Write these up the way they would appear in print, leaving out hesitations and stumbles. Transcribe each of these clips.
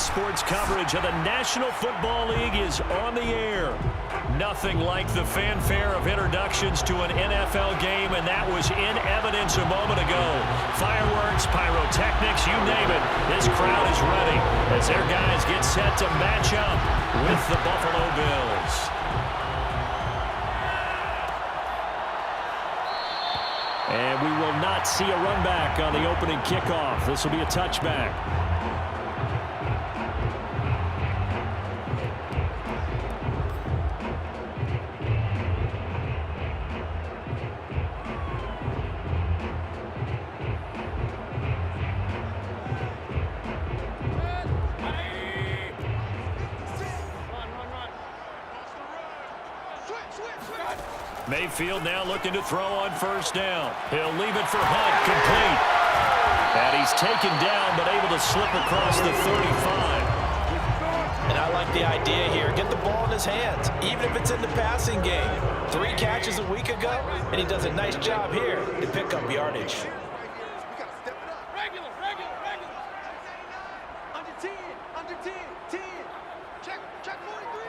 sports coverage of the National Football League is on the air. Nothing like the fanfare of introductions to an NFL game, and that was in evidence a moment ago. Fireworks, pyrotechnics, you name it. This crowd is ready as their guys get set to match up with the Buffalo Bills. And we will not see a run back on the opening kickoff. This will be a touchback. Mayfield now looking to throw on first down. He'll leave it for Hunt, complete. And he's taken down, but able to slip across the 35. And I like the idea here. Get the ball in his hands, even if it's in the passing game. 3 catches a week ago, and he does a nice job here to pick up yardage. Under 10, under 10, 10. Check 43.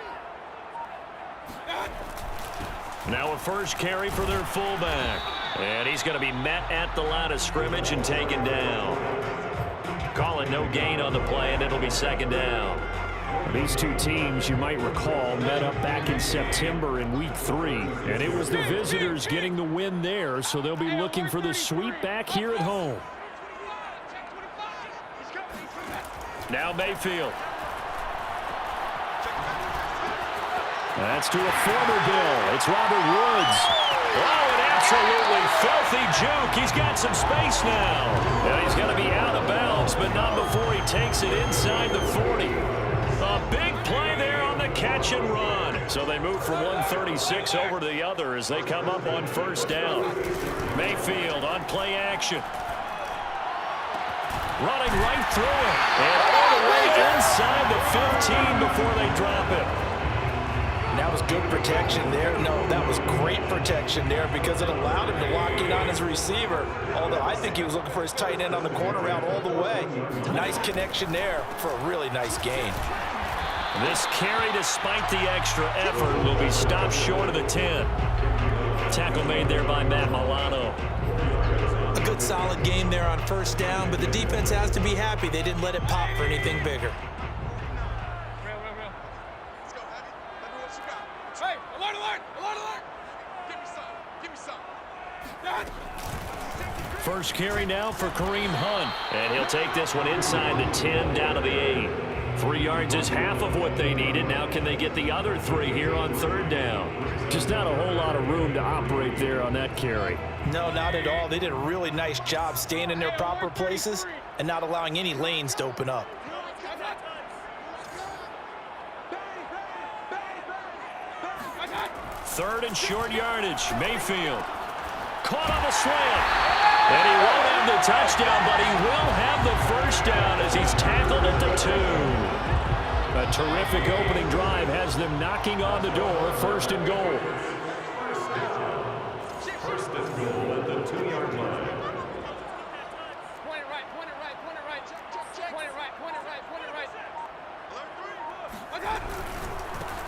Now a first carry for their fullback. And he's going to be met at the line of scrimmage and taken down. Call it no gain on the play, and it'll be second down. These two teams, you might recall, met up back in September in Week 3. And it was the visitors getting the win there, so they'll be looking for the sweep back here at home. Now Mayfield. That's to a former Bill. It's Robert Woods. Oh, an absolutely filthy juke. He's got some space now. And he's going to be out of bounds, but not before he takes it inside the 40. A big play there on the catch and run. So they move from 136 over to the other as they come up on first down. Mayfield on play action. Running right through it. And all the way inside the 15 before they drop it. That was good protection there. No, that was great protection there because it allowed him to lock in on his receiver. Although I think he was looking for his tight end on the corner route all the way. Nice connection there for a really nice gain. This carry, despite the extra effort, will be stopped short of the 10. Tackle made there by Matt Milano. A good solid game there on first down, but the defense has to be happy they didn't let it pop for anything bigger. First carry now for Kareem Hunt. And he'll take this one inside the 10 down to the 8. 3 yards is half of what they needed. Now can they get the other 3 here on third down? Just not a whole lot of room to operate there on that carry. No, not at all. They did a really nice job staying in their proper places and not allowing any lanes to open up. Third and short yardage. Mayfield. Caught on the slant. And he won't have the touchdown, but he will have the first down as he's tackled at the 2. A terrific opening drive has them knocking on the door. First and goal. First and goal at the 2-yard line. Point it right. Check. Point it right.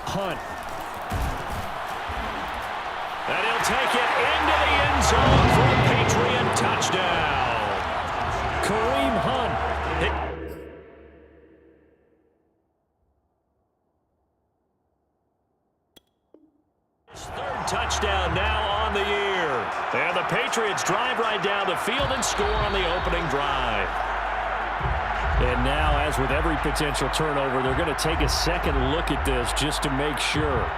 Hunt. And he'll take it into the end zone for a Patriot touchdown. Kareem Hunt. Third touchdown now on the year. And the Patriots drive right down the field and score on the opening drive. And now, as with every potential turnover, they're going to take a second look at this just to make sure.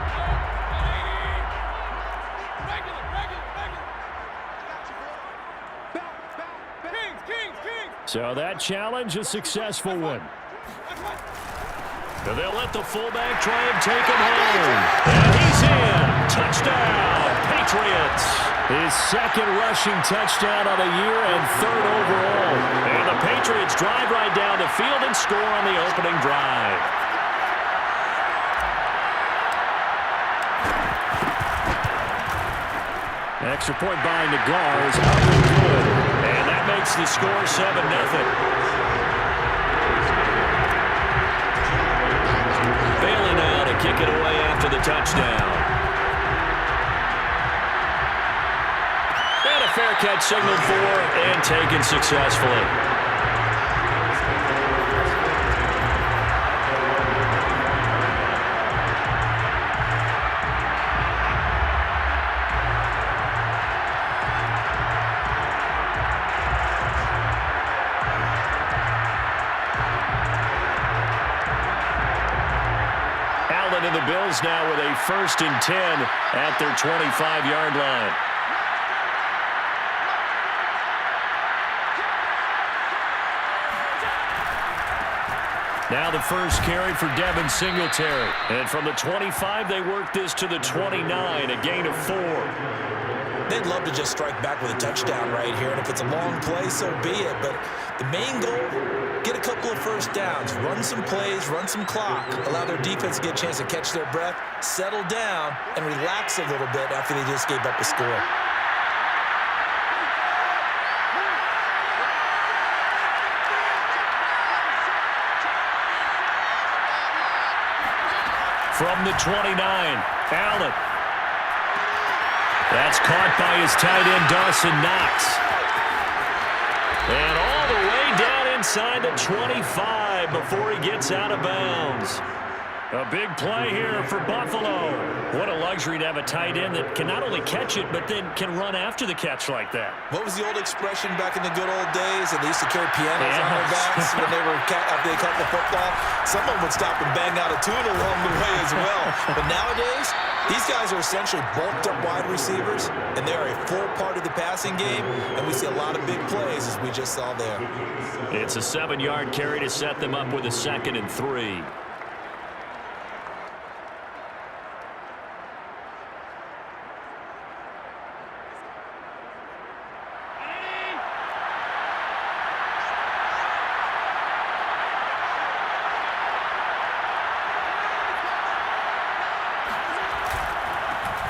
So that challenge, a successful one. And they'll let the fullback try and take him home. And he's in. Touchdown, Patriots. His second rushing touchdown of the year and third overall. And the Patriots drive right down the field and score on the opening drive. Extra point by Nagar is up and good. And that makes the score 7-0. touchdown. And a fair catch signaled for and taken successfully. And the Bills now with a 1st and 10 at their 25-yard line. Now the first carry for Devin Singletary. And from the 25, they work this to the 29, a gain of 4. They'd love to just strike back with a touchdown right here, and if it's a long play, so be it. But the main goal, get a couple of first downs, run some plays, run some clock, allow their defense to get a chance to catch their breath, settle down, and relax a little bit after they just gave up a score. From the 29, Allen. That's caught by his tight end, Dawson Knox. And all the way down inside the 25 before he gets out of bounds. A big play here for Buffalo. What a luxury to have a tight end that can not only catch it, but then can run after the catch like that. What was the old expression back in the good old days? They used to carry pianos on their backs when they were after they caught the football. Someone would stop and bang out a tune along the way as well. But nowadays, these guys are essentially bulked up wide receivers, and they're a full part of the passing game, and we see a lot of big plays as we just saw there. It's a 7-yard carry to set them up with a 2nd and 3.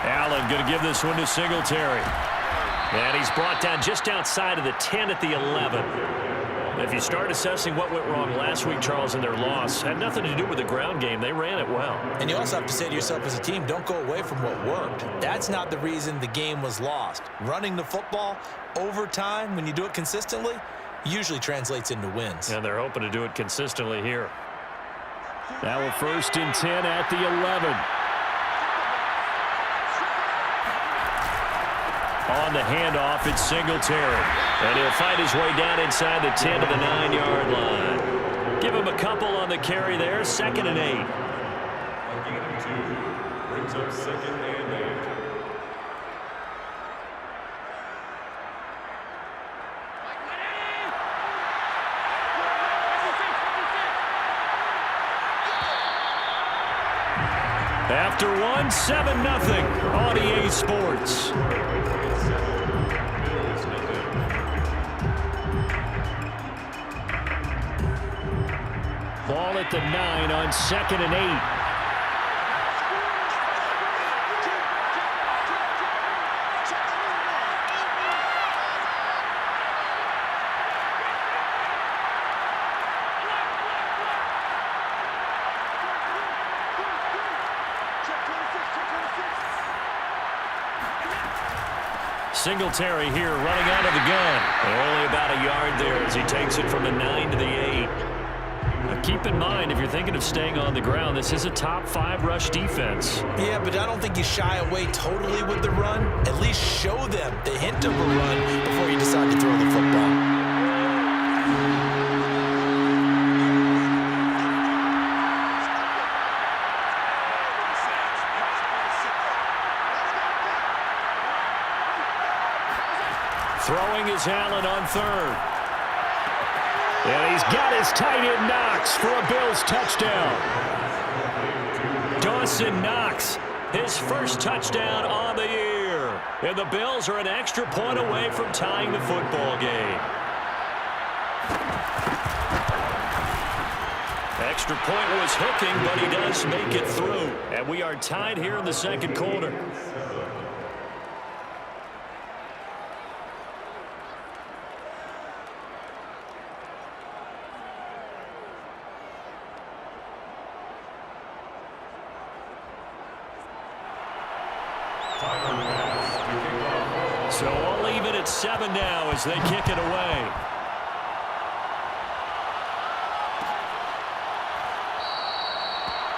Allen going to give this one to Singletary. And he's brought down just outside of the 10 at the 11. If you start assessing what went wrong last week, Charles, in their loss, had nothing to do with the ground game. They ran it well. And you also have to say to yourself as a team, don't go away from what worked. That's not the reason the game was lost. Running the football over time, when you do it consistently, usually translates into wins. And they're hoping to do it consistently here. Now a 1st and 10 at the 11. On the handoff, it's Singletary. And he'll fight his way down inside the 10 to the 9-yard line. Give him a couple on the carry there, 2nd and 8. A gain of 2 brings up 2nd and 8. After one, 7-0 on EA Sports. Ball at the 9 on 2nd and 8. Singletary here running out of the gun. Only about a yard there as he takes it from the 9 to the 8. Now keep in mind, if you're thinking of staying on the ground, this is a top 5 rush defense. Yeah, but I don't think you shy away totally with the run. At least show them the hint of a run before you decide to throw the football. Throwing is Allen on 3rd. And he's got his tight end Knox for a Bills touchdown. Dawson Knox, his first touchdown on the year. And the Bills are an extra point away from tying the football game. Extra point was hooking, but he does make it through. And we are tied here in the 2nd quarter. So all even at 7 now as they kick it away.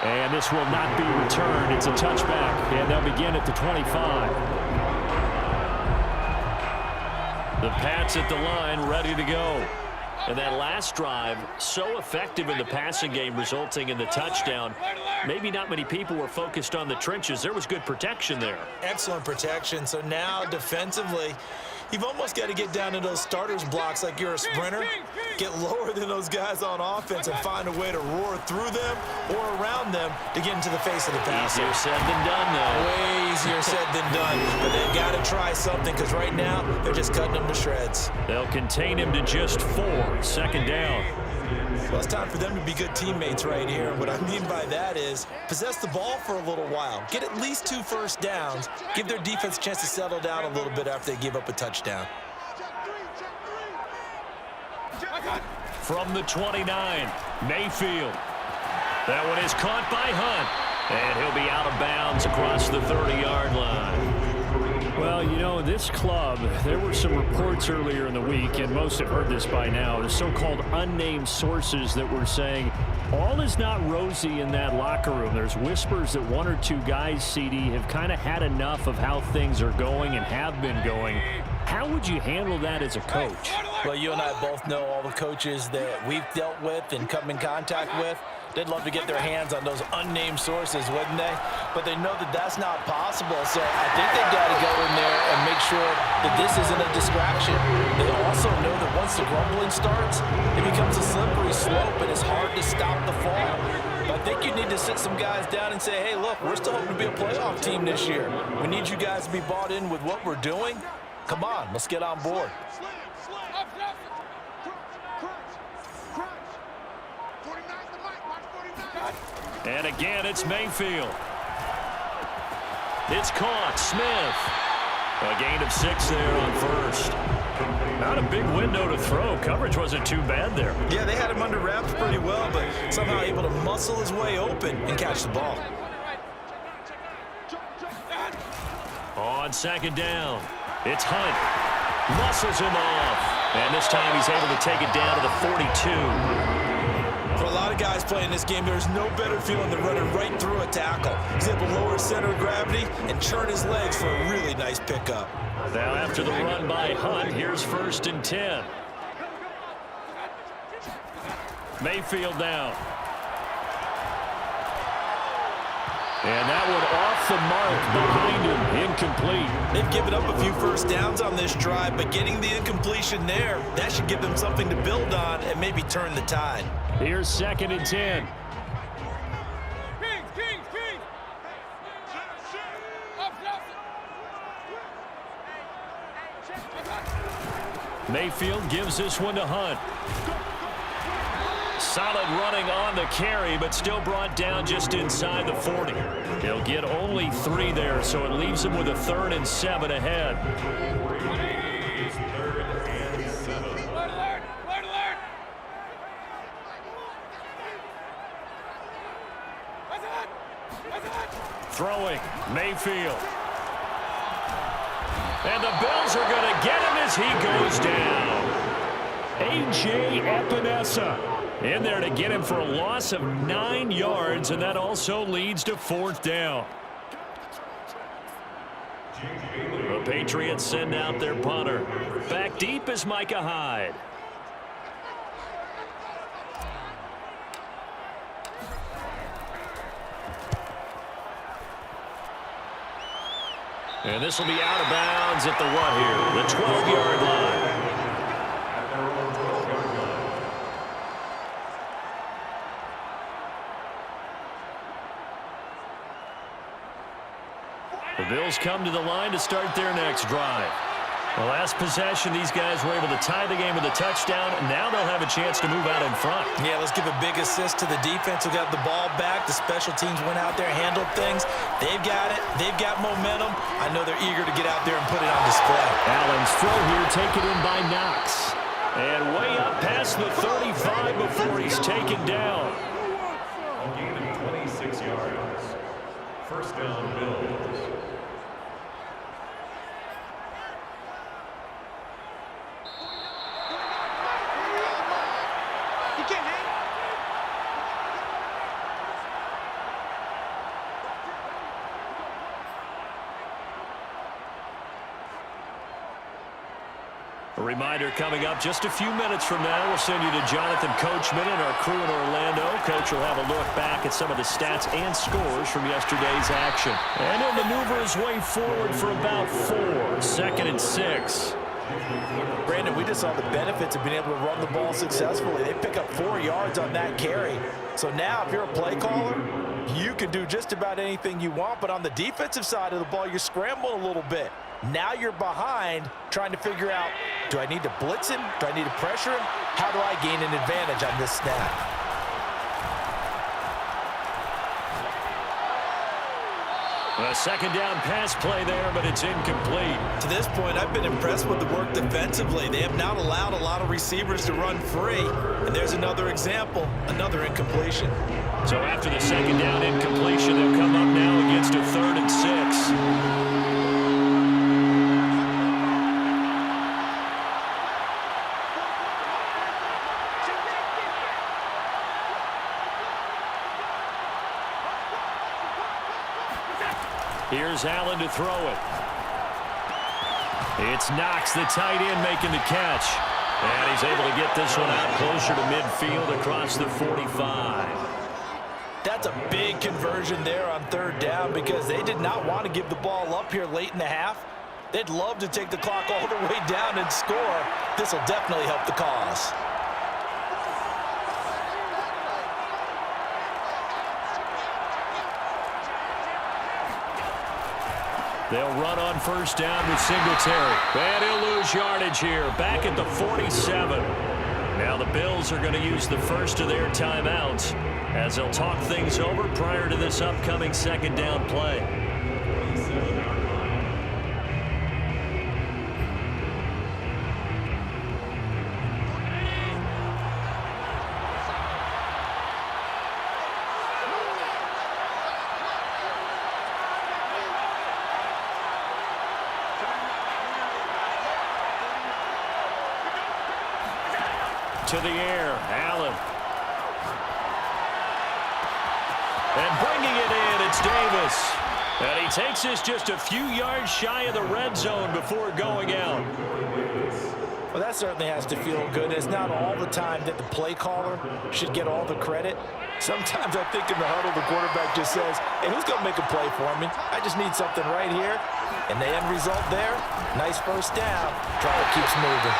And this will not be returned. It's a touchback, and they'll begin at the 25. The Pats at the line, ready to go. And that last drive, so effective in the passing game, resulting in the touchdown. Maybe not many people were focused on the trenches. There was good protection there. Excellent protection. So now defensively, you've almost got to get down to those starters blocks like you're a sprinter. Get lower than those guys on offense and find a way to roar through them or around them to get into the face of the passer. Easier said than done, though. Way easier said than done. But they've got to try something because right now they're just cutting them to shreds. They'll contain him to just 4. Second down. Well, it's time for them to be good teammates right here. What I mean by that is possess the ball for a little while. Get at least 2 first downs. Give their defense a chance to settle down a little bit after they give up a touchdown. From the 29, Mayfield. That one is caught by Hunt. And he'll be out of bounds across the 30-yard line. Well, you know, this club, there were some reports earlier in the week, and most have heard this by now, the so-called unnamed sources that were saying all is not rosy in that locker room. There's whispers that 1 or 2 guys, CD, have kind of had enough of how things are going and have been going. How would you handle that as a coach? Well, you and I both know all the coaches that we've dealt with and come in contact with. They'd love to get their hands on those unnamed sources, wouldn't they? But they know that that's not possible. So I think they've got to go in there and make sure that this isn't a distraction. They also know that once the grumbling starts, it becomes a slippery slope and it's hard to stop the fall. But I think you need to sit some guys down and say, hey, look, we're still hoping to be a playoff team this year. We need you guys to be bought in with what we're doing. Come on, let's get on board. And again, it's Mayfield. It's caught. Smith. A gain of 6 there on first. Not a big window to throw. Coverage wasn't too bad there. Yeah, they had him under wraps pretty well, but somehow able to muscle his way open and catch the ball. On second down, it's Hunt. Muscles him off. And this time he's able to take it down to the 42. For a lot of guys playing this game, there's no better feeling than running right through a tackle. He's able to lower his center of gravity and churn his legs for a really nice pickup. Now after the run by Hunt, here's 1st and 10. Mayfield down. And that one off the mark behind him, incomplete. They've given up a few first downs on this drive, but getting the incompletion there, that should give them something to build on and maybe turn the tide. Here's 2nd and 10. Mayfield gives this one to Hunt. Solid running on the carry, but still brought down just inside the 40. He'll get only 3 there, so it leaves him with a 3rd and 7 ahead. Throwing, Mayfield. And the Bills are going to get him as he goes down. A.J. Epinesa in there to get him for a loss of 9 yards, and that also leads to 4th down. The Patriots send out their punter. Back deep is Micah Hyde. And this will be out of bounds at the what here? The 12-yard line. The Bills come to the line to start their next drive. The last possession, these guys were able to tie the game with a touchdown. Now they'll have a chance to move out in front. Yeah, let's give a big assist to the defense who got the ball back. The special teams went out there, handled things. They've got it. They've got momentum. I know they're eager to get out there and put it on display. Allen's throw here taken in by Knox. And way up past the 35 before he's taken down. A gain of 26 yards. First down, Bills. A reminder coming up just a few minutes from now. We'll send you to Jonathan Coachman and our crew in Orlando. Coach will have a look back at some of the stats and scores from yesterday's action. And he'll maneuver his way forward for about 4. 2nd and 6. Brandon, we just saw the benefits of being able to run the ball successfully. They pick up 4 yards on that carry. So now if you're a play caller, you can do just about anything you want. But on the defensive side of the ball, you're scrambling a little bit. Now you're behind trying to figure out, do I need to blitz him? Do I need to pressure him? How do I gain an advantage on this snap? A 2nd down pass play there, but it's incomplete. To this point, I've been impressed with the work defensively. They have not allowed a lot of receivers to run free. And there's another example, another incompletion. So after the 2nd down incompletion, they'll come up now against a 3rd and 6. Here's Allen to throw it. It's Knox, the tight end, making the catch. And he's able to get this one out closer to midfield across the 45. That's a big conversion there on 3rd down because they did not want to give the ball up here late in the half. They'd love to take the clock all the way down and score. This will definitely help the cause. They'll run on 1st down with Singletary. And he'll lose yardage here, back at the 47. Now the Bills are going to use the first of their timeouts as they'll talk things over prior to this upcoming 2nd down play. To the air, Allen. And bringing it in, it's Davis. And he takes this just a few yards shy of the red zone before going out. Well, that certainly has to feel good. It's not all the time that the play caller should get all the credit. Sometimes I think in the huddle, the quarterback just says, hey, who's going to make a play for me? I just need something right here. And the end result there, nice 1st down. Drive keeps moving.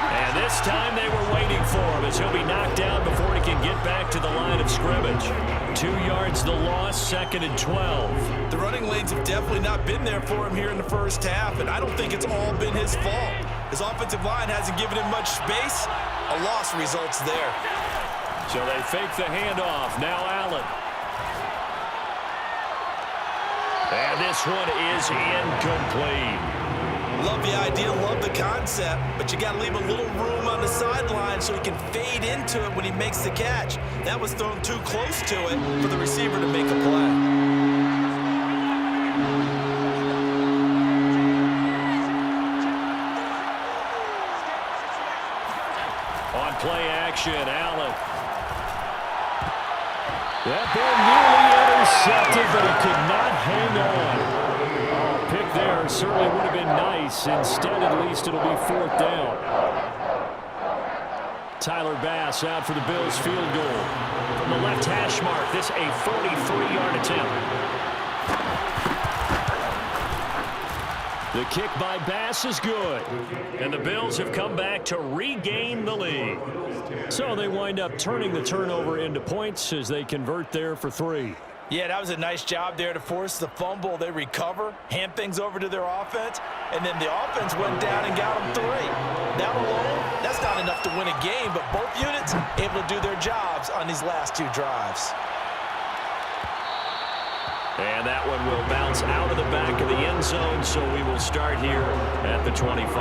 And this time they were waiting for him as he'll be knocked down before he can get back to the line of scrimmage. 2 yards the loss, 2nd and 12. The running lanes have definitely not been there for him here in the 1st half, and I don't think it's all been his fault. His offensive line hasn't given him much space. A loss results there. So they fake the handoff. Now Allen. And this one is incomplete. Love the idea, love the concept, but you got to leave a little room on the sideline so he can fade into it when he makes the catch. That was thrown too close to it for the receiver to make a play. On play action, Allen. That ball nearly intercepted, but he could not hang on. Pick there certainly would have been nice. Instead, at least it'll be 4th down. Tyler Bass out for the Bills field goal. From the left hash mark, this a 43-yard attempt. The kick by Bass is good. And the Bills have come back to regain the lead. So they wind up turning the turnover into points as they convert there for 3. Yeah, that was a nice job there to force the fumble. They recover, hand things over to their offense, and then the offense went down and got them 3. That alone, that's not enough to win a game, but both units able to do their jobs on these last 2 drives. And that one will bounce out of the back of the end zone, so we will start here at the 25.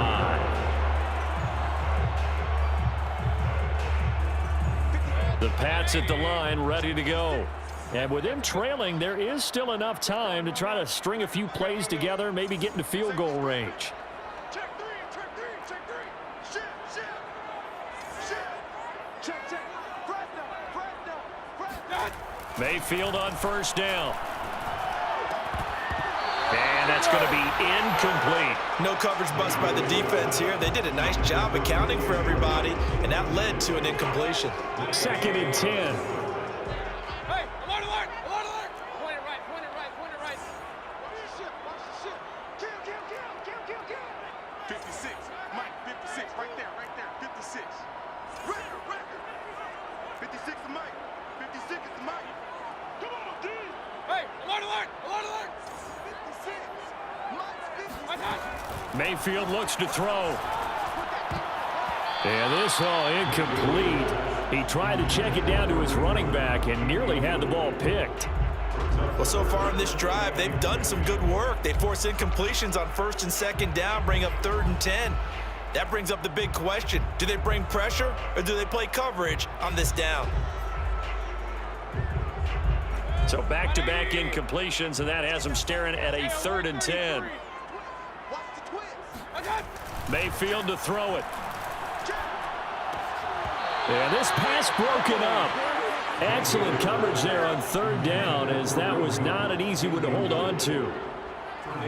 The Pats at the line, ready to go. And with them trailing, there is still enough time to try to string a few plays together, maybe get into field goal range. Check 3, check 3, check 3. Shift. Check. Press down. Mayfield on 1st down. And that's going to be incomplete. No coverage bust by the defense here. They did a nice job accounting for everybody, and that led to an incompletion. 2nd and 10. Hey, alert, alert, alert, alert. Point it right, point it right, point it right. Watch the ship, watch the ship. Kill, kill, kill, kill, kill, kill. 56, Mike, 56, right there, 56. Record. 56 is Mike, 56 is Mike. Come on, dude. Hey, alert, alert, alert, alert. 56, Mike, 56. Mayfield looks to throw. And this all incomplete. He tried to check it down to his running back and nearly had the ball picked. Well, so far in this drive, they've done some good work. They force incompletions on 1st and 2nd down, bring up 3rd and 10. That brings up the big question. Do they bring pressure or do they play coverage on this down? So back-to-back incompletions, and that has them staring at a 3rd and 10. Watch the twist. Mayfield to throw it. And this pass broken up. Excellent coverage there on 3rd down, as that was not an easy one to hold on to.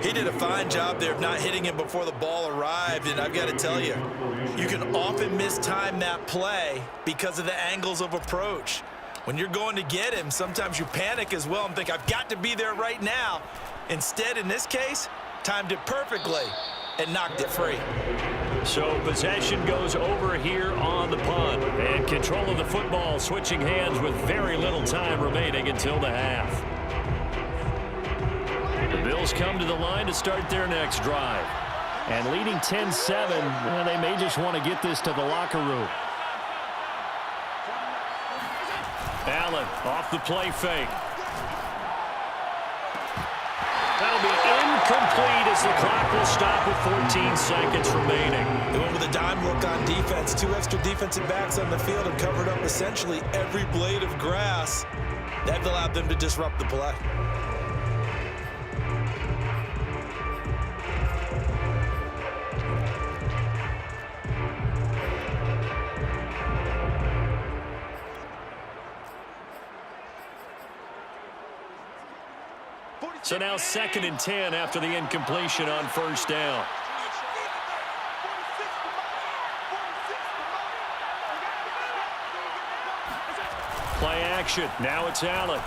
He did a fine job there of not hitting him before the ball arrived, and I've got to tell you, you can often mistime that play because of the angles of approach. When you're going to get him, sometimes you panic as well and think, I've got to be there right now. Instead, in this case, timed it perfectly and knocked it free. So possession goes over here on the punt, and control of the football switching hands with very little time remaining until the half. The Bills come to the line to start their next drive. And leading 10-7, well, they may just want to get this to the locker room. Allen off the play fake. That'll be incomplete as the clock will stop with 14 seconds remaining. They went with a dime look on defense. 2 extra defensive backs on the field and covered up essentially every blade of grass. That allowed them to disrupt the play. So now 2nd and 10 after the incompletion on 1st down. Play action. Now it's Allen.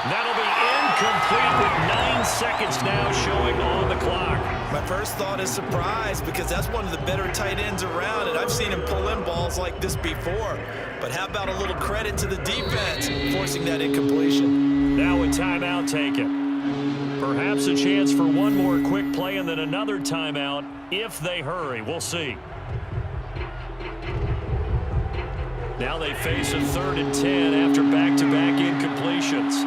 That'll be incomplete with 9 seconds now showing on the clock. My first thought is surprise because that's one of the better tight ends around, and I've seen him pull in balls like this before. But how about a little credit to the defense forcing that incompletion? Now a timeout taken. Perhaps a chance for one more quick play and then another timeout if they hurry. We'll see. Now they face a 3rd and 10 after back-to-back incompletions.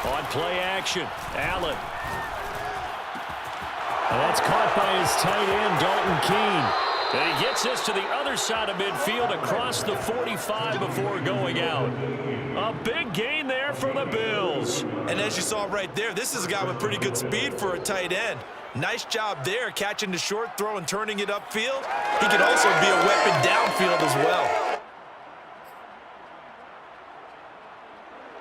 On play action, Allen. And that's caught by his tight end, Dalton Keene. And he gets this to the other side of midfield across the 45 before going out. A big gain there for the Bills. And as you saw right there, this is a guy with pretty good speed for a tight end. Nice job there, catching the short throw and turning it upfield. He can also be a weapon downfield as well.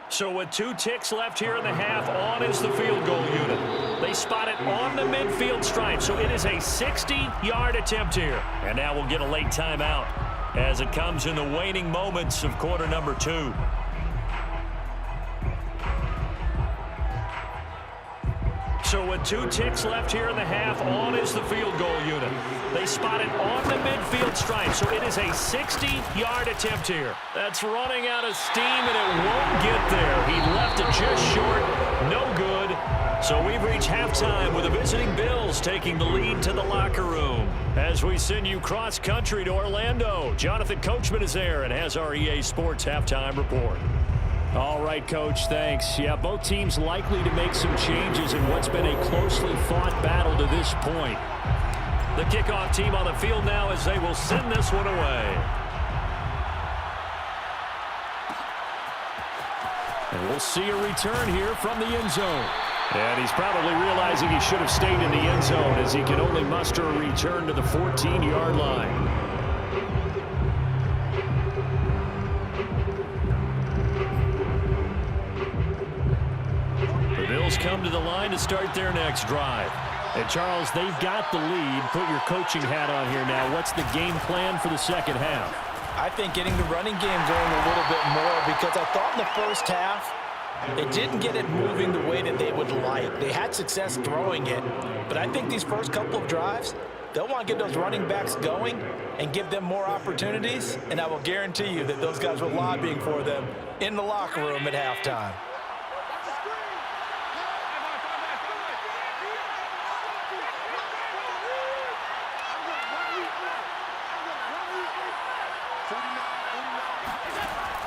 So with 2 ticks left here in the half, on is the field goal unit. They spot it on the midfield stripe, so it is a 60-yard attempt here. And now we'll get a late timeout as it comes in the waning moments of quarter number 2. So with 2 ticks left here in the half, on is the field goal unit. They spot it on the midfield stripe, so it is a 60-yard attempt here. That's running out of steam, and it won't get there. He left it just short. No good. So we've reached halftime with the visiting Bills taking the lead to the locker room. As we send you cross-country to Orlando, Jonathan Coachman is there and has our EA Sports halftime report. All right, Coach, thanks. Yeah, both teams likely to make some changes in what's been a closely fought battle to this point. The kickoff team on the field now as they will send this one away. And we'll see a return here from the end zone. And he's probably realizing he should have stayed in the end zone as he can only muster a return to the 14-yard line. Bills come to the line to start their next drive. And, Charles, they've got the lead. Put your coaching hat on here now. What's the game plan for the second half? I think getting the running game going a little bit more, because I thought in the first half they didn't get it moving the way that they would like. They had success throwing it, but I think these first couple of drives, they'll want to get those running backs going and give them more opportunities, and I will guarantee you that those guys were lobbying for them in the locker room at halftime.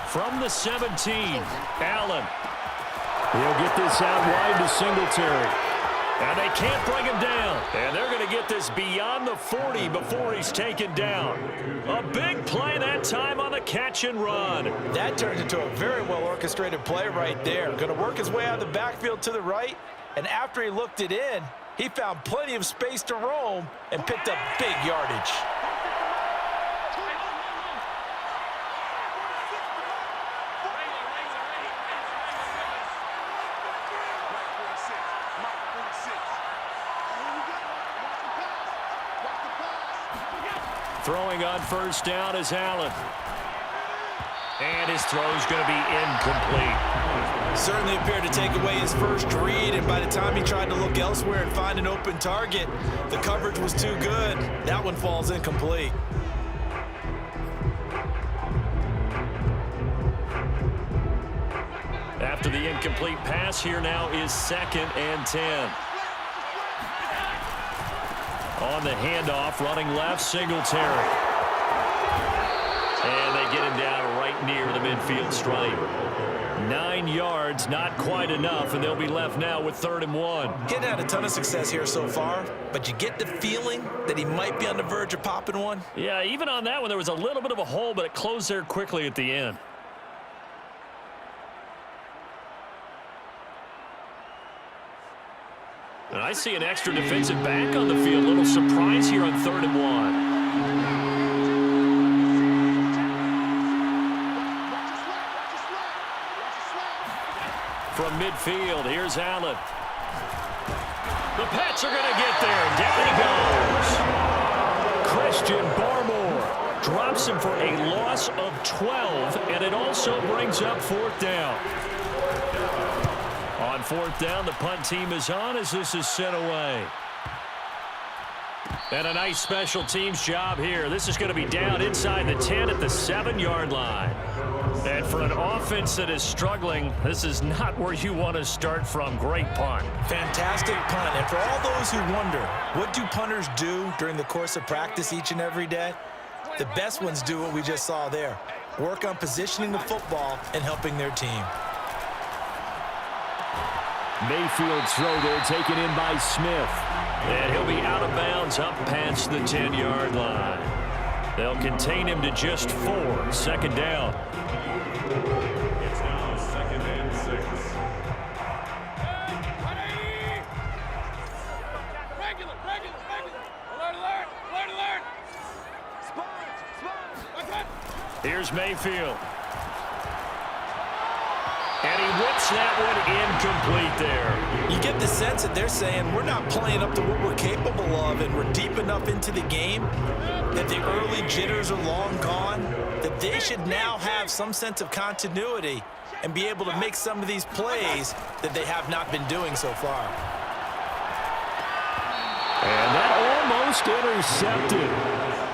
From the 17, Allen. He'll get this out wide to Singletary. And they can't bring him down. And they're going to get this beyond the 40 before he's taken down. A big play that time on the catch and run. That turned into a very well-orchestrated play right there. Going to work his way out of the backfield to the right. And after he looked it in, he found plenty of space to roam and picked up big yardage. Throwing on first down is Allen. And his throw's going to be incomplete. Certainly appeared to take away his first read, and by the time he tried to look elsewhere and find an open target, the coverage was too good. That one falls incomplete. After the incomplete pass, here now is 2nd and 10. On the handoff, running left, Singletary. And they get him down right near the midfield stripe. 9 yards, not quite enough, and they'll be left now with 3rd and 1. Getting had a ton of success here so far, but you get the feeling that he might be on the verge of popping one. Yeah, even on that one, there was a little bit of a hole, but it closed there quickly at the end. And I see an extra defensive back on the field. A little surprise here on 3rd and 1. From midfield, here's Allen. The Pats are going to get there. Down he goes. Christian Barmore drops him for a loss of 12, and it also brings up 4th down. On 4th down, the punt team is on as this is sent away. And a nice special teams job here. This is going to be down inside the 10 at the 7-yard line. And for an offense that is struggling, this is not where you want to start from. Great punt. Fantastic punt. And for all those who wonder, what do punters do during the course of practice each and every day? The best ones do what we just saw there. Work on positioning the football and helping their team. Mayfield's throw there taken in by Smith. And he'll be out of bounds up past the 10-yard line. They'll contain him to just 4. 2nd down. It's now 2nd and 6. Regular. Alert. Sponge. Here's Mayfield. And he whips that one incomplete there. You get the sense that they're saying we're not playing up to what we're capable of, and we're deep enough into the game that the early jitters are long gone, that they should now have some sense of continuity and be able to make some of these plays that they have not been doing so far. And that almost intercepted.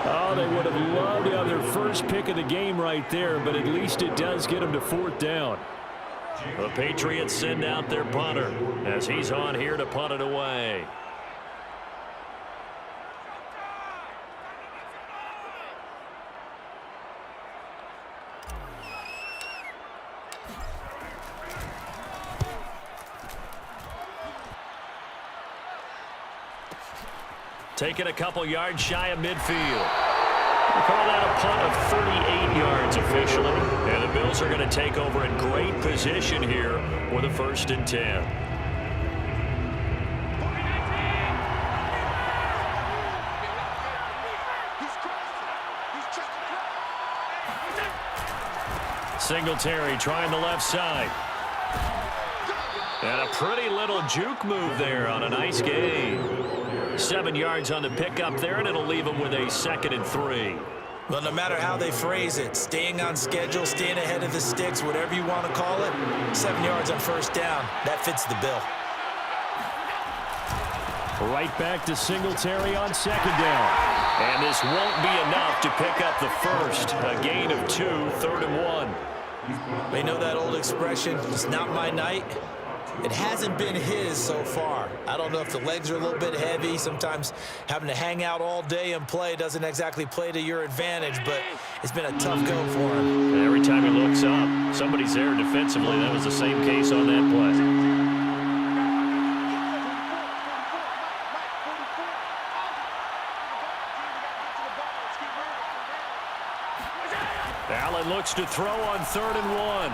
Oh, they would have loved to have their first pick of the game right there, but at least it does get them to 4th down. The Patriots send out their punter as he's on here to punt it away. Taking a couple yards shy of midfield. We call that a punt of 38 yards officially. And the Bills are going to take over in great position here with a 1st and 10. Singletary trying the left side. And a pretty little juke move there on a nice gain. 7 yards on the pickup there, and it'll leave them with a 2nd and 3. Well, no matter how they phrase it, staying on schedule, staying ahead of the sticks, whatever you want to call it, 7 yards on first down, that fits the bill. Right back to Singletary on 2nd down. And this won't be enough to pick up the first. A gain of 2, 3rd and 1. They know that old expression, it's not my night. It hasn't been his so far. I don't know if the legs are a little bit heavy. Sometimes having to hang out all day and play doesn't exactly play to your advantage, but it's been a tough go for him. And every time he looks up, somebody's there defensively. That was the same case on that play. Allen looks to throw on 3rd and 1.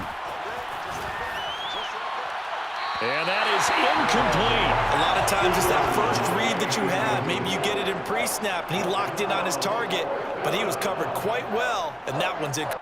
And that is incomplete. A lot of times it's that first read that you have. Maybe you get it in pre-snap, and he locked in on his target, but he was covered quite well, and that one's incomplete.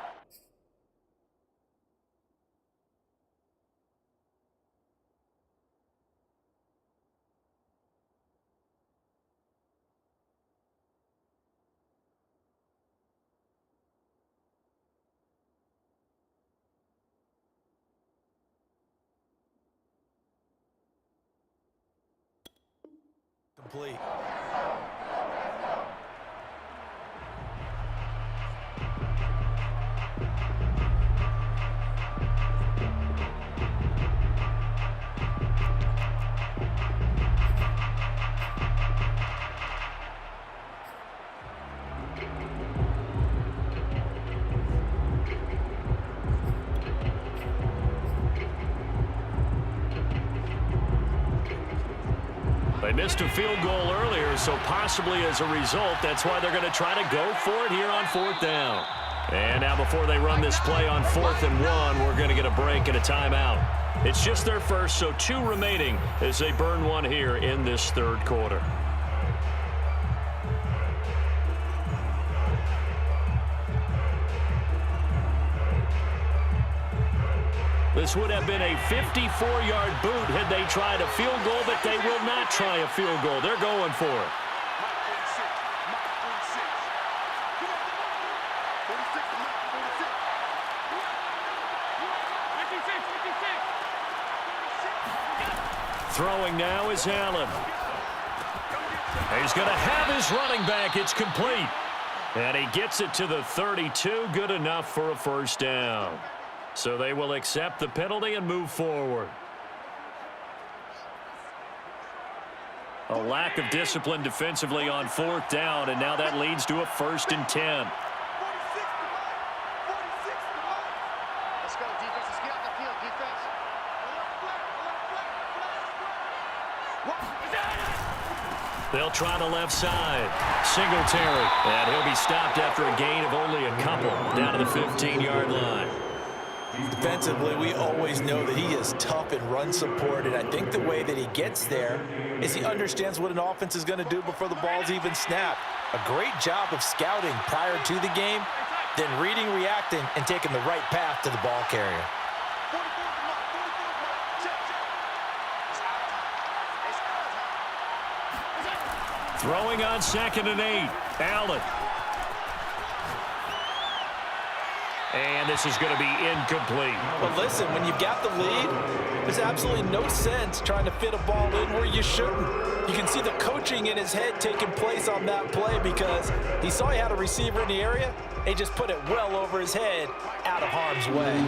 They missed a field goal earlier, so possibly as a result, that's why they're going to try to go for it here on 4th down. And now before they run this play on 4th and 1, we're going to get a break and a timeout. It's just their first, so 2 remaining as they burn one here in this 3rd quarter. This would have been a 54-yard boot had they tried a field goal, but they will not try a field goal. They're going for it. Throwing now is Allen. He's going to have his running back. It's complete. And he gets it to the 32. Good enough for a first down. So they will accept the penalty and move forward. A lack of discipline defensively on 4th down, and now that leads to a 1st and 10. Let's go, defense. Let's get out the field, defense. They'll try the left side. Singletary, and he'll be stopped after a gain of only a couple down to the 15-yard line. Defensively, we always know that he is tough in run support, and I think the way that he gets there is he understands what an offense is going to do before the ball's even snapped. A great job of scouting prior to the game, then reading, reacting, and taking the right path to the ball carrier. Throwing on 2nd and 8. Allen. And this is going to be incomplete. But listen, when you've got the lead, there's absolutely no sense trying to fit a ball in where you shouldn't. You can see the coaching in his head taking place on that play because he saw he had a receiver in the area. He just put it well over his head, out of harm's way.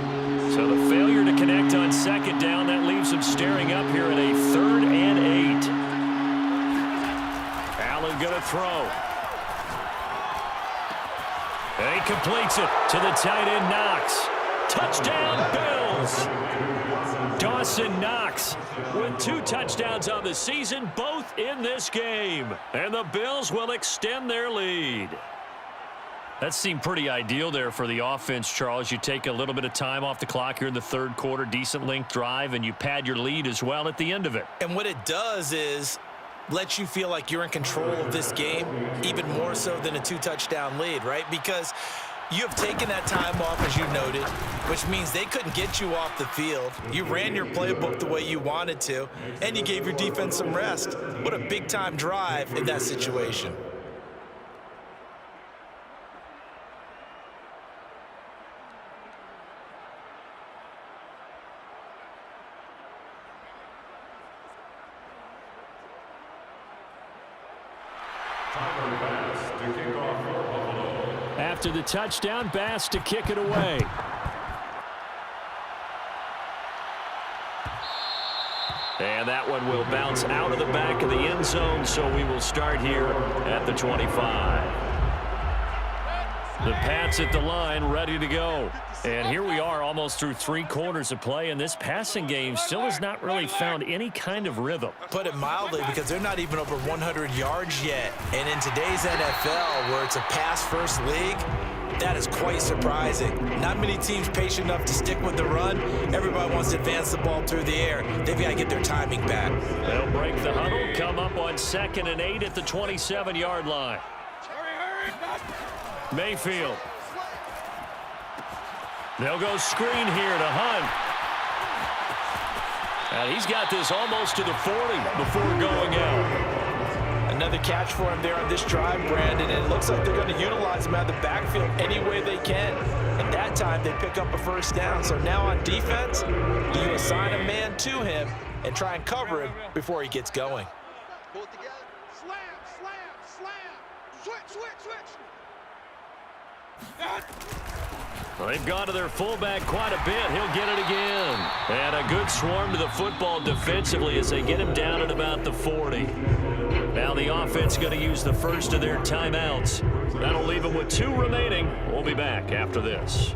So the failure to connect on 2nd down, that leaves him staring up here at a 3rd and 8. Allen going to throw. And he completes it to the tight end, Knox. Touchdown, Bills. Dawson Knox with 2 touchdowns on the season, both in this game. And the Bills will extend their lead. That seemed pretty ideal there for the offense, Charles. You take a little bit of time off the clock here in the 3rd quarter, decent length drive, and you pad your lead as well at the end of it. And what it does is lets you feel like you're in control of this game, even more so than a 2-touchdown lead, right? Because You have taken that time off, as you noted, which means they couldn't get you off the field. You ran your playbook the way you wanted to, and you gave your defense some rest. What a big-time drive in that situation. After the touchdown, Bass to kick it away. And that one will bounce out of the back of the end zone, so we will start here at the 25. The Pats at the line, ready to go. And here we are almost through 3 quarters of play, and this passing game still has not really found any kind of rhythm. Put it mildly, because they're not even over 100 yards yet. And in today's NFL, where it's a pass-first league, that is quite surprising. Not many teams patient enough to stick with the run. Everybody wants to advance the ball through the air. They've got to get their timing back. They'll break the huddle, come up on 2nd and 8 at the 27-yard line. Mayfield. They'll go screen here to Hunt. And he's got this almost to the 40 before going out. Another catch for him there on this drive, Brandon, and it looks like they're going to utilize him out of the backfield any way they can. And that time they pick up a first down. So now on defense, you assign a man to him and try and cover him before he gets going. Pull it together. Slam, slam, slam. Switch, switch, switch. Well, they've gone to their fullback quite a bit. He'll get it again. And a good swarm to the football defensively as they get him down at about the 40. Now the offense going to use the first of their timeouts. That'll leave them with 2 remaining. We'll be back after this.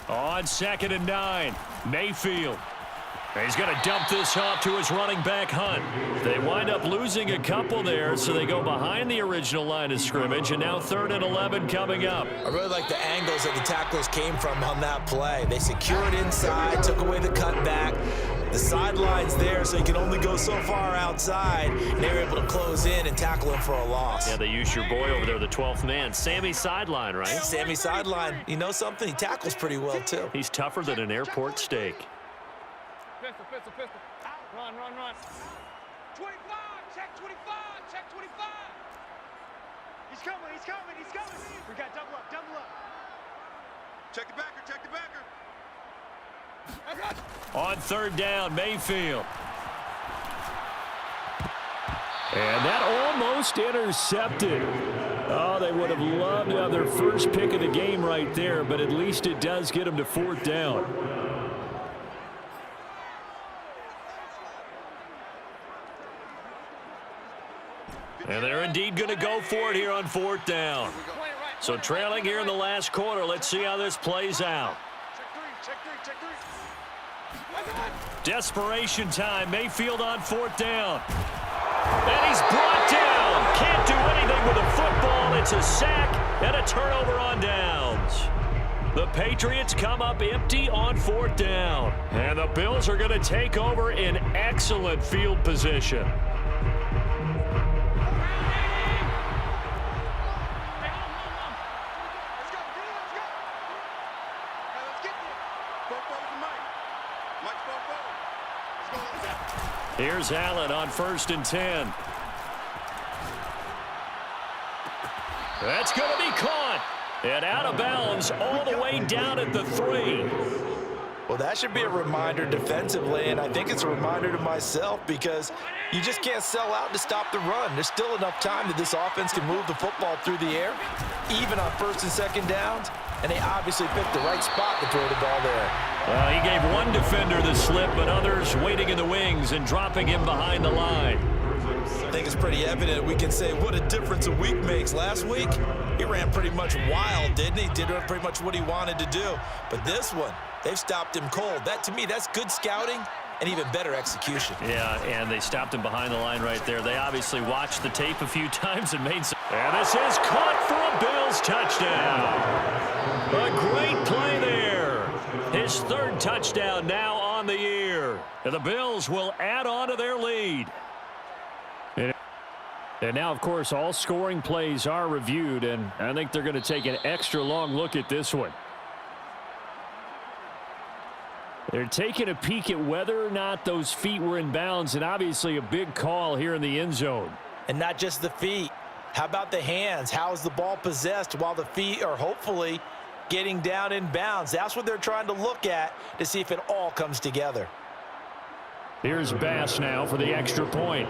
On 2nd and 9, Mayfield. He's going to dump this off to his running back, Hunt. They wind up losing a couple there, so they go behind the original line of scrimmage, and now 3rd and 11 coming up. I really like the angles that the tacklers came from on that play. They secured inside, took away the cutback. The sideline's there, so you can only go so far outside. And they were able to close in and tackle him for a loss. Yeah, they used your boy over there, the 12th man, Sammy Sideline, right? Sammy Sideline. You know something? He tackles pretty well, too. He's tougher than an airport steak. Pistol, pistol, pistol. Run, run, run. 25, check 25, check 25. He's coming, he's coming, he's coming. We got double up, double up. Check the backer, check the backer. On 3rd down, Mayfield. And that almost intercepted. Oh, they would have loved to have their first pick of the game right there, but at least it does get them to 4th down. And they're indeed going to go for it here on 4th down. So trailing here in the last quarter, let's see how this plays out. Check three, check three. Desperation time. Mayfield on 4th down. And he's brought down. Can't do anything with a football. It's a sack and a turnover on downs. The Patriots come up empty on 4th down. And the Bills are going to take over in excellent field position. Here's Allen on 1st and 10. That's going to be caught. And out of bounds all the way down at the 3. Well, that should be a reminder defensively, and I think it's a reminder to myself because you just can't sell out to stop the run. There's still enough time that this offense can move the football through the air, even on 1st and 2nd downs, and they obviously picked the right spot to throw the ball there. Well, he gave one defender the slip, but others waiting in the wings and dropping him behind the line. I think it's pretty evident. We can say what a difference a week makes. Last week, he ran pretty much wild, didn't he? Did pretty much what he wanted to do. But this one, they've stopped him cold. That, to me, that's good scouting and even better execution. Yeah, and they stopped him behind the line right there. They obviously watched the tape a few times and made some. And this is caught for a Bill. Bills touchdown. A great play there. His third touchdown now on the year. And the Bills will add on to their lead. And now, of course, all scoring plays are reviewed, and I think they're going to take an extra long look at this one. They're taking a peek at whether or not those feet were in bounds, and obviously a big call here in the end zone. And not just the feet. How about the hands? How is the ball possessed while the feet are hopefully getting down in bounds? That's what they're trying to look at to see if it all comes together. Here's Bass now for the extra point.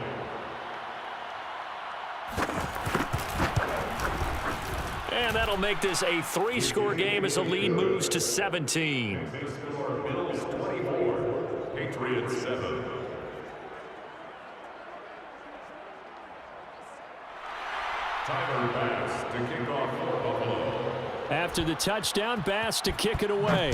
And that'll make this a 3-score game as the lead moves to 17. Bills 24, Patriots 7. Tyler Bass to kick off for Buffalo. After the touchdown, Bass to kick it away.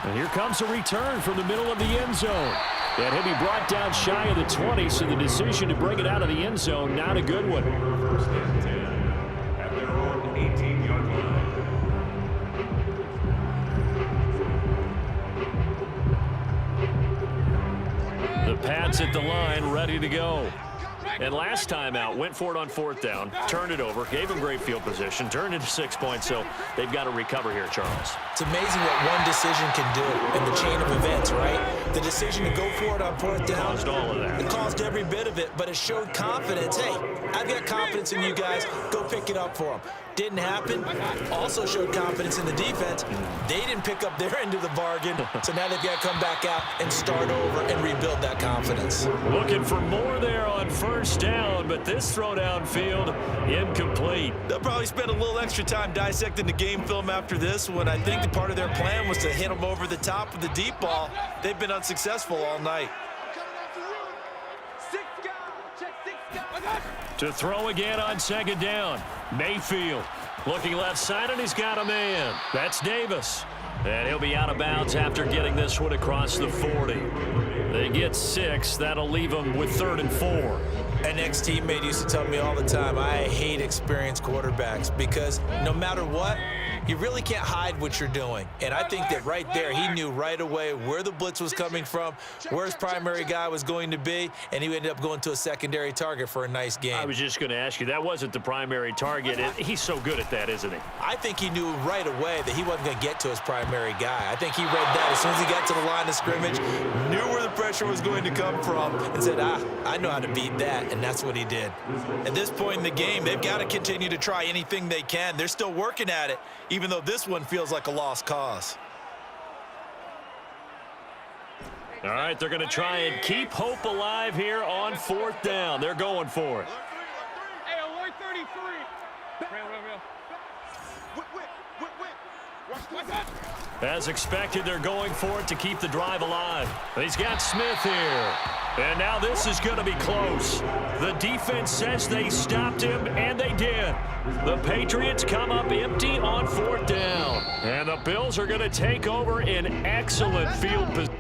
And here comes a return from the middle of the end zone. And he'll be brought down shy of the 20, so the decision to bring it out of the end zone, not a good one. First and 10 at their own 18-yard line. The Pats at the line, ready to go. And last time out, went for it on 4th down, turned it over, gave them great field position, turned into 6 points, so they've got to recover here, Charles. It's amazing what one decision can do in the chain of events, right? The decision to go for it on 4th down. Caused all of that. It caused every bit of it, but it showed confidence. Hey, I've got confidence in you guys. Go pick it up for them. Didn't happen. Also showed confidence in the defense. They didn't pick up their end of the bargain, so now they've got to come back out and start over and rebuild that confidence. Looking for more there on 1st down, but this throw downfield incomplete. They'll probably spend a little extra time dissecting the game film after this one. I think the part of their plan was to hit them over the top of the deep ball. They've been unsuccessful all night. To throw again on 2nd down. Mayfield looking left side, and he's got a man. That's Davis. And he'll be out of bounds after getting this one across the 40. They get 6. That'll leave them with 3rd and 4. An ex-teammate used to tell me all the time, I hate experienced quarterbacks because no matter what, you really can't hide what you're doing. And I think that right there, he knew right away where the blitz was coming from, where his primary guy was going to be, and he ended up going to a secondary target for a nice game. I was just going to ask you, that wasn't the primary target. He's so good at that, isn't he? I think he knew right away that he wasn't going to get to his primary guy. I think he read that as soon as he got to the line of scrimmage, knew where the pressure was going to come from, and said, I know how to beat that, and that's what he did. At this point in the game, they've got to continue to try anything they can. They're still working at it, even though this one feels like a lost cause. All right, they're going to try and keep hope alive here on 4th down. They're going for it. Hey, alert 33. As expected, they're going for it to keep the drive alive. He's got Smith here. And now this is going to be close. The defense says they stopped him, and they did. The Patriots come up empty on 4th down. And the Bills are going to take over in excellent field position.